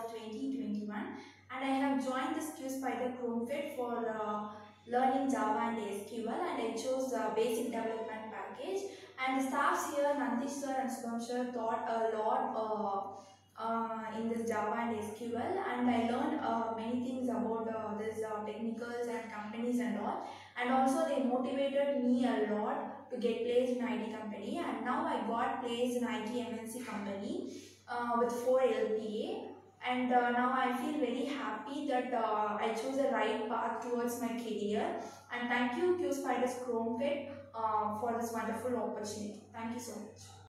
of 2021, and I have joined this QSpiders Chrompet for learning Java and SQL, and I chose the basic development package. And the staffs here, Nandish sir and Sudham sir, taught a lot in this Java and SQL, and I learned many things about this technicals and companies and all. And also they motivated me a lot to get placed in IT company, and now I got placed in IT MNC company with 4 LPA. And now I feel very happy that I chose the right path towards my career. And thank you QSpiders Chrompet for this wonderful opportunity. Thank you so much.